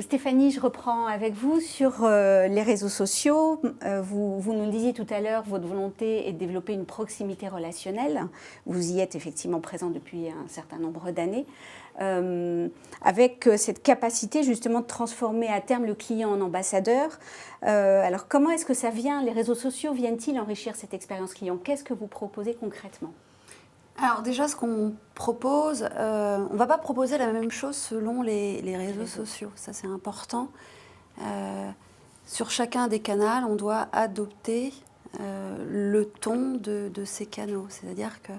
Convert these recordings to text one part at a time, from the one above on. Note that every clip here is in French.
Stéphanie, je reprends avec vous sur les réseaux sociaux. Vous nous disiez tout à l'heure, votre volonté est de développer une proximité relationnelle. Vous y êtes effectivement présent depuis un certain nombre d'années, avec cette capacité justement de transformer à terme le client en ambassadeur. Alors comment est-ce que ça vient, les réseaux sociaux viennent-ils enrichir cette expérience client? Qu'est-ce que vous proposez concrètement? Alors déjà, ce qu'on propose, on ne va pas proposer la même chose selon les réseaux sociaux. Ça, c'est important. Sur chacun des canaux, on doit adopter le ton de ces canaux. C'est-à-dire que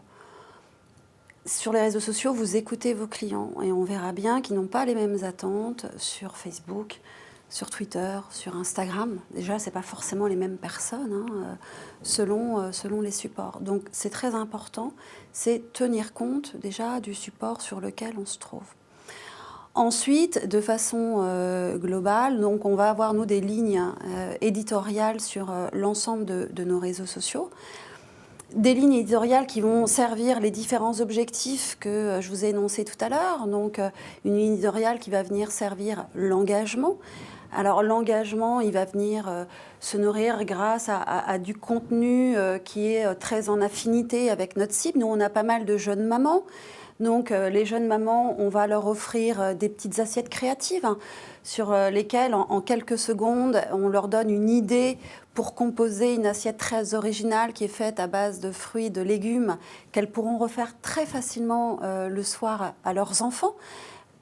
sur les réseaux sociaux, vous écoutez vos clients et on verra bien qu'ils n'ont pas les mêmes attentes sur Facebook, sur Twitter, sur Instagram. Déjà, ce n'est pas forcément les mêmes personnes selon les supports. Donc, c'est très important, c'est tenir compte déjà du support sur lequel on se trouve. Ensuite, de façon globale, donc on va avoir, nous, des lignes éditoriales sur l'ensemble de nos réseaux sociaux. Des lignes éditoriales qui vont servir les différents objectifs que je vous ai énoncés tout à l'heure. Donc, une ligne éditoriale qui va venir servir l'engagement. Alors, l'engagement, il va venir se nourrir grâce à du contenu qui est très en affinité avec notre cible. Nous, on a pas mal de jeunes mamans. Donc, les jeunes mamans, on va leur offrir des petites assiettes créatives sur lesquelles, en quelques secondes, on leur donne une idée pour composer une assiette très originale qui est faite à base de fruits et de légumes qu'elles pourront refaire très facilement le soir à leurs enfants.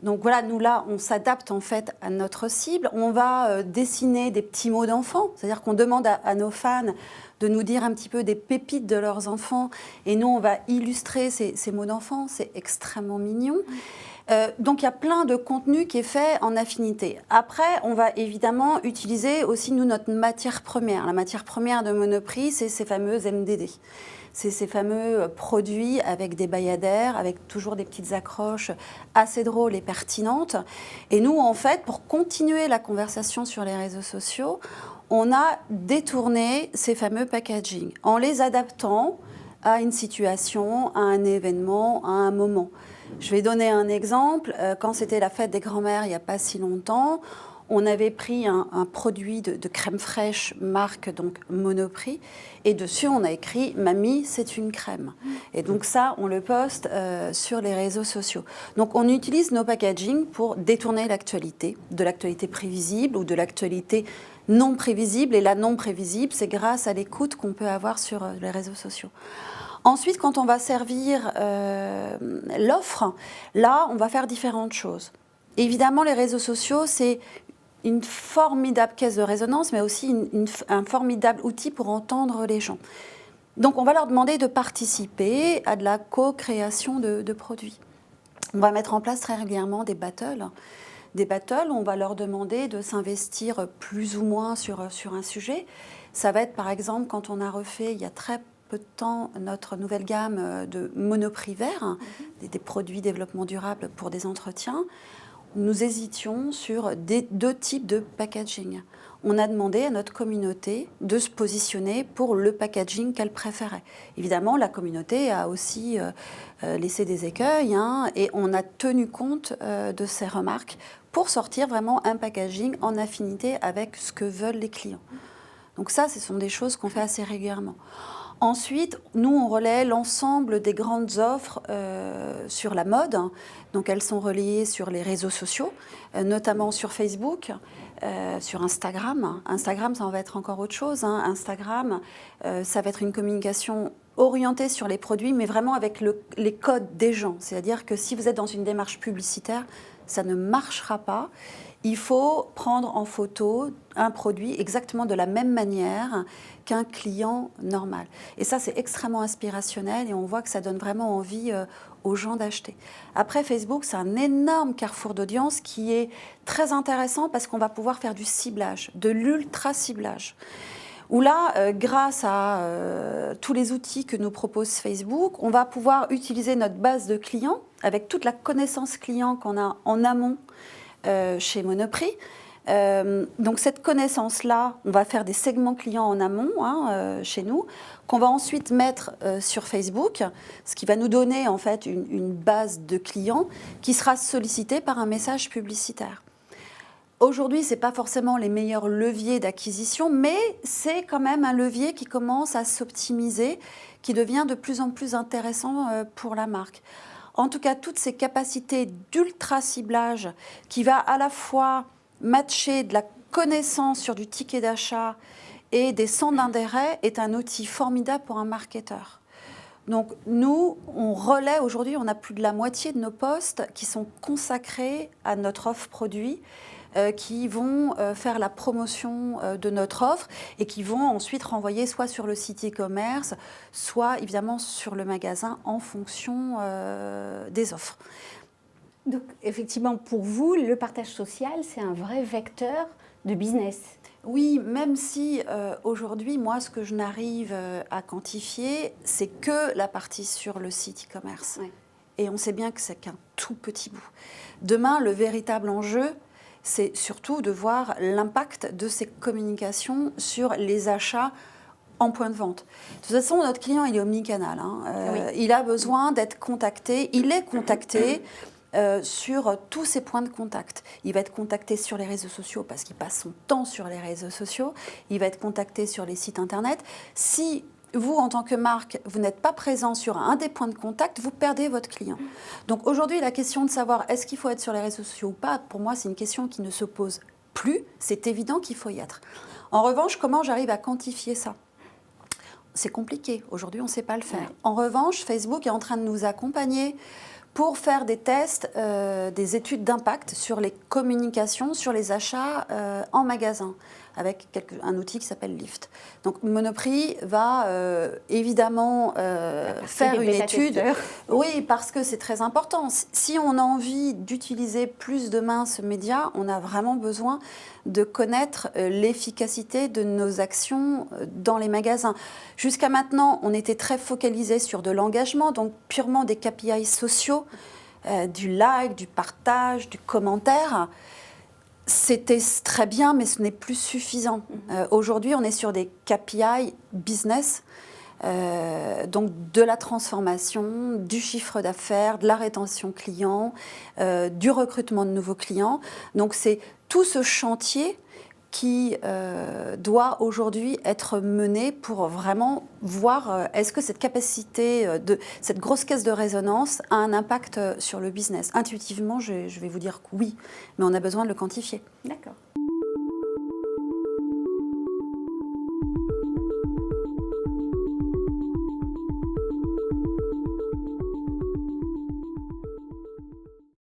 Donc voilà, nous là, on s'adapte en fait à notre cible. On va dessiner des petits mots d'enfants, c'est-à-dire qu'on demande à nos fans de nous dire un petit peu des pépites de leurs enfants. Et nous, on va illustrer ces mots d'enfants. C'est extrêmement mignon. Donc, il y a plein de contenu qui est fait en affinité. Après, on va évidemment utiliser aussi, nous, notre matière première. La matière première de Monoprix, c'est ces fameux MDD. C'est ces fameux produits avec des bayadères, avec toujours des petites accroches assez drôles et pertinentes. Et nous, en fait, pour continuer la conversation sur les réseaux sociaux, on a détourné ces fameux packaging en les adaptant à une situation, à un événement, à un moment. Je vais donner un exemple. Quand c'était la fête des grands-mères il n'y a pas si longtemps, on avait pris un produit de crème fraîche, marque donc Monoprix, et dessus on a écrit « Mamie, c'est une crème ». Et donc ça, on le poste sur les réseaux sociaux. Donc on utilise nos packaging pour détourner l'actualité, de l'actualité prévisible ou de l'actualité non prévisible. Et la non prévisible, c'est grâce à l'écoute qu'on peut avoir sur les réseaux sociaux. Ensuite, quand on va servir l'offre, là, on va faire différentes choses. Évidemment, les réseaux sociaux, c'est une formidable caisse de résonance, mais aussi un formidable outil pour entendre les gens. Donc, on va leur demander de participer à de la co-création de produits. On va mettre en place très régulièrement des battles. Des battles, on va leur demander de s'investir plus ou moins sur un sujet. Ça va être, par exemple, quand on a refait, il y a très peu de temps, notre nouvelle gamme de Monoprix vert, des produits développement durable pour des entretiens. Nous hésitions sur deux types de packaging. On a demandé à notre communauté de se positionner pour le packaging qu'elle préférait. Évidemment, la communauté a aussi laissé des écueils et on a tenu compte de ces remarques pour sortir vraiment un packaging en affinité avec ce que veulent les clients. Donc ça, ce sont des choses qu'on fait assez régulièrement. Ensuite, nous, on relaie l'ensemble des grandes offres sur la mode. Donc, elles sont relayées sur les réseaux sociaux, notamment sur Facebook, sur Instagram. Instagram, ça va être encore autre chose. Instagram, ça va être une communication orientée sur les produits, mais vraiment avec les codes des gens. C'est-à-dire que si vous êtes dans une démarche publicitaire, ça ne marchera pas. Il faut prendre en photo un produit exactement de la même manière qu'un client normal. Et ça, c'est extrêmement inspirationnel et on voit que ça donne vraiment envie aux gens d'acheter. Après, Facebook, c'est un énorme carrefour d'audience qui est très intéressant parce qu'on va pouvoir faire du ciblage, de l'ultra-ciblage. Où là, grâce à tous les outils que nous propose Facebook, on va pouvoir utiliser notre base de clients avec toute la connaissance client qu'on a en amont chez Monoprix. Donc cette connaissance-là, on va faire des segments clients en amont chez nous, qu'on va ensuite mettre sur Facebook, ce qui va nous donner en fait une base de clients qui sera sollicitée par un message publicitaire. Aujourd'hui, ce n'est pas forcément les meilleurs leviers d'acquisition, mais c'est quand même un levier qui commence à s'optimiser, qui devient de plus en plus intéressant pour la marque. En tout cas, toutes ces capacités d'ultra-ciblage qui va à la fois matcher de la connaissance sur du ticket d'achat et des centres d'intérêt est un outil formidable pour un marketeur. Donc nous, on relaie aujourd'hui, on a plus de la moitié de nos postes qui sont consacrés à notre offre produit, qui vont faire la promotion de notre offre et qui vont ensuite renvoyer soit sur le site e-commerce, soit évidemment sur le magasin en fonction des offres. Donc effectivement, pour vous, le partage social, c'est un vrai vecteur de business. Oui, même si aujourd'hui, moi, ce que je n'arrive à quantifier, c'est que la partie sur le site e-commerce. Ouais. Et on sait bien que c'est qu'un tout petit bout. Demain, le véritable enjeu, c'est surtout de voir l'impact de ces communications sur les achats en point de vente. De toute façon, notre client, il est omnicanal. Oui. Il a besoin d'être contacté. Il est contacté sur tous ces points de contact. Il va être contacté sur les réseaux sociaux parce qu'il passe son temps sur les réseaux sociaux. Il va être contacté sur les sites internet. Si vous, en tant que marque, vous n'êtes pas présent sur un des points de contact, vous perdez votre client. Donc aujourd'hui, la question de savoir est-ce qu'il faut être sur les réseaux sociaux ou pas, pour moi, c'est une question qui ne se pose plus. C'est évident qu'il faut y être. En revanche, comment j'arrive à quantifier ça ? C'est compliqué. Aujourd'hui, on ne sait pas le faire. Ouais. En revanche, Facebook est en train de nous accompagner pour faire des tests, des études d'impact sur les communications, sur les achats en magasin, avec un outil qui s'appelle Lift. Donc Monoprix va évidemment faire une étude. Oui, parce que c'est très important. Si on a envie d'utiliser plus demain ce média, on a vraiment besoin de connaître l'efficacité de nos actions dans les magasins. Jusqu'à maintenant, on était très focalisé sur de l'engagement, donc purement des KPI sociaux, du like, du partage, du commentaire. C'était très bien, mais ce n'est plus suffisant. Aujourd'hui, on est sur des KPI business, donc de la transformation, du chiffre d'affaires, de la rétention client, du recrutement de nouveaux clients. Donc c'est tout ce chantier qui doit aujourd'hui être mené pour vraiment voir est-ce que cette capacité, cette grosse caisse de résonance a un impact sur le business. Intuitivement, je vais vous dire que oui, mais on a besoin de le quantifier. D'accord.